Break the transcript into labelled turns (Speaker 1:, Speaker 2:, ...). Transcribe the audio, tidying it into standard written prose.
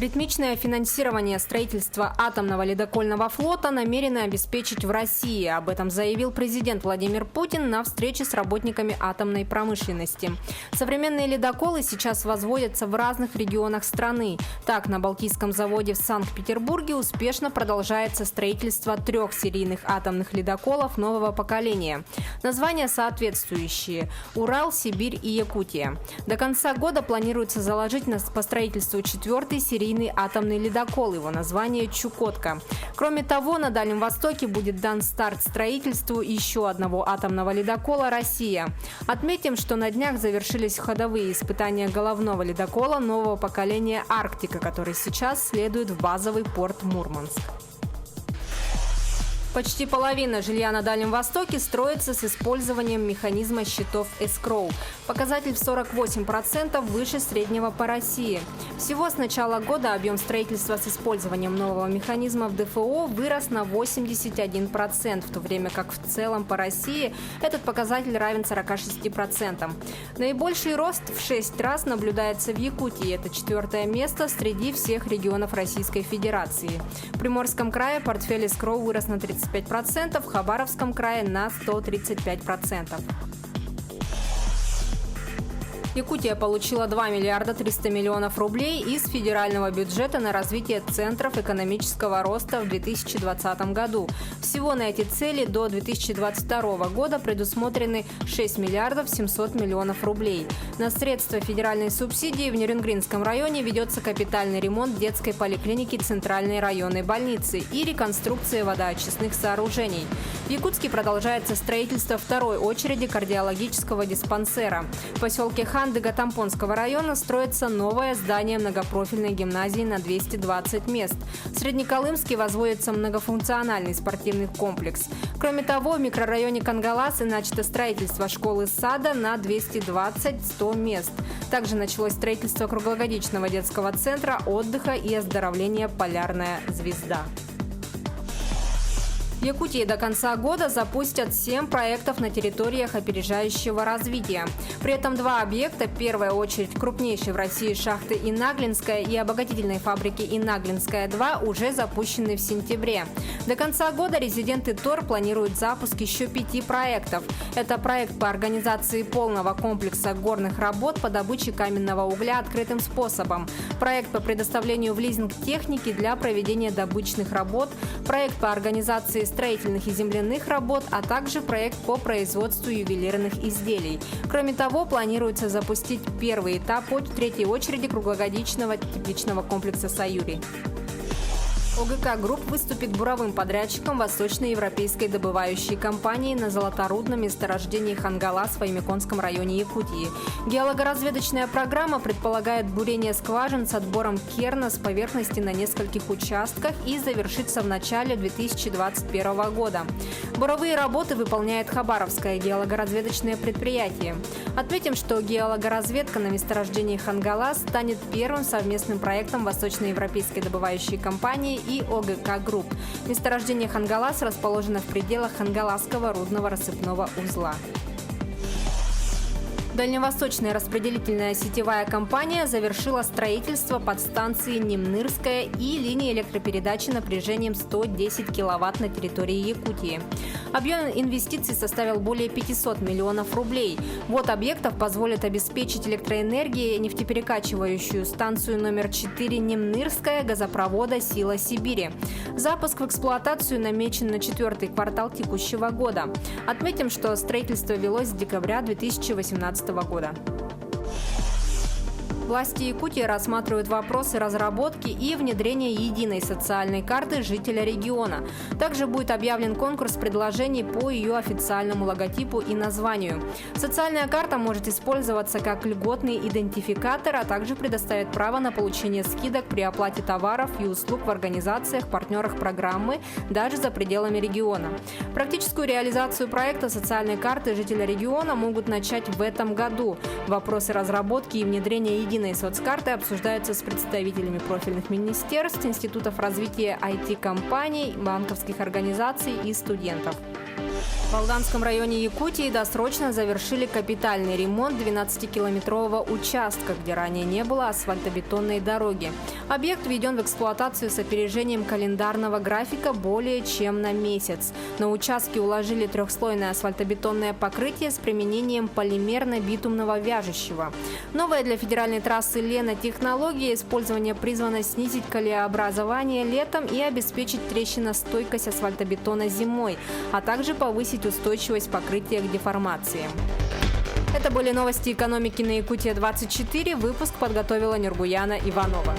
Speaker 1: Ритмичное финансирование строительства атомного ледокольного флота намерены обеспечить в России. Об этом заявил президент Владимир Путин на встрече с работниками атомной промышленности. Современные ледоколы сейчас возводятся в разных регионах страны. Так, на Балтийском заводе в Санкт-Петербурге успешно продолжается строительство 3 серийных атомных ледоколов нового поколения. Названия соответствующие – Урал, Сибирь и Якутия. До конца года планируется заложить по строительству 4-й серийный атомный ледокол, его название «Чукотка». Кроме того, на Дальнем Востоке будет дан старт строительству еще одного атомного ледокола «Россия». Отметим, что на днях завершились ходовые испытания головного ледокола нового поколения «Арктика», который сейчас следует в базовый порт Мурманск. Почти половина жилья на Дальнем Востоке строится с использованием механизма счетов escrow. Показатель в 48% выше среднего по России. Всего с начала года объем строительства с использованием нового механизма в ДФО вырос на 81%, в то время как в целом по России этот показатель равен 46%. Наибольший рост в 6 раз наблюдается в Якутии. Это 4-е место среди всех регионов Российской Федерации. В Приморском крае портфель escrow вырос на 35%, в Хабаровском крае на 135%. Якутия получила 2 миллиарда 300 миллионов рублей из федерального бюджета на развитие центров экономического роста в 2020 году. Всего на эти цели до 2022 года предусмотрены 6 миллиардов 700 миллионов рублей. На средства федеральной субсидии в Нерюнгринском районе ведется капитальный ремонт детской поликлиники Центральной районной больницы и реконструкция водоочистных сооружений. В Якутске продолжается строительство второй очереди кардиологического диспансера. В поселке Ханды-Гатампонского района строится новое здание многопрофильной гимназии на 220 мест. В Среднеколымске возводится многофункциональный спортивный комплекс. Кроме того, в микрорайоне Кангаласы начато строительство школы-сада на 220-100 мест. Также началось строительство круглогодичного детского центра отдыха и оздоровления «Полярная звезда». В Якутии до конца года запустят 7 проектов на территориях опережающего развития. При этом 2 объекта, в первую очередь крупнейшей в России шахты Инаглинская и обогатительной фабрики Инаглинская-2, уже запущены в сентябре. До конца года резиденты ТОР планируют запуск еще 5 проектов. Это проект по организации полного комплекса горных работ по добыче каменного угля открытым способом, проект по предоставлению в лизинг техники для проведения добычных работ, проект по организации строительных и земляных работ, а также проект по производству ювелирных изделий. Кроме того, планируется запустить первый этап 3-й очереди круглогодичного тепличного комплекса «Саюри». ОГК Групп выступит буровым подрядчиком восточноевропейской добывающей компании на золоторудном месторождении Хангалас в Аймяконском районе Якутии. Геологоразведочная программа предполагает бурение скважин с отбором керна с поверхности на нескольких участках и завершится в начале 2021 года. Буровые работы выполняет Хабаровское геологоразведочное предприятие. Отметим, что геологоразведка на месторождении Хангалас станет первым совместным проектом восточноевропейской добывающей компании и ОГК Групп. Месторождение Хангалас расположено в пределах Хангаласского рудного рассыпного узла. Дальневосточная распределительная сетевая компания завершила строительство подстанции Немнырская и линии электропередачи напряжением 110 киловатт на территории Якутии. Объем инвестиций составил более 500 миллионов рублей. Вот объектов позволит обеспечить электроэнергией нефтеперекачивающую станцию номер 4 Немнырская газопровода «Сила Сибири». Запуск в эксплуатацию намечен на 4-й квартал текущего года. Отметим, что строительство велось с декабря 2018 года. Власти Якутии рассматривают вопросы разработки и внедрения единой социальной карты жителя региона. Также будет объявлен конкурс предложений по ее официальному логотипу и названию. Социальная карта может использоваться как льготный идентификатор, а также предоставит право на получение скидок при оплате товаров и услуг в организациях, партнерах программы, даже за пределами региона. Практическую реализацию проекта социальной карты жителя региона могут начать в этом году. Вопросы разработки и внедрения единой соцкарты обсуждаются с представителями профильных министерств, институтов развития IT-компаний, банковских организаций и студентов. В Алданском районе Якутии досрочно завершили капитальный ремонт 12-километрового участка, где ранее не было асфальтобетонной дороги. Объект введен в эксплуатацию с опережением календарного графика более чем на месяц. На участке уложили трехслойное асфальтобетонное покрытие с применением полимерно-битумного вяжущего. Новая для федеральной трассы Лена технология использования призвана снизить колеобразование летом и обеспечить трещиностойкость асфальтобетона зимой, а также повысить устойчивость покрытия к деформации. Это были новости экономики на Якутия-24. Выпуск подготовила Нургуяна Иванова.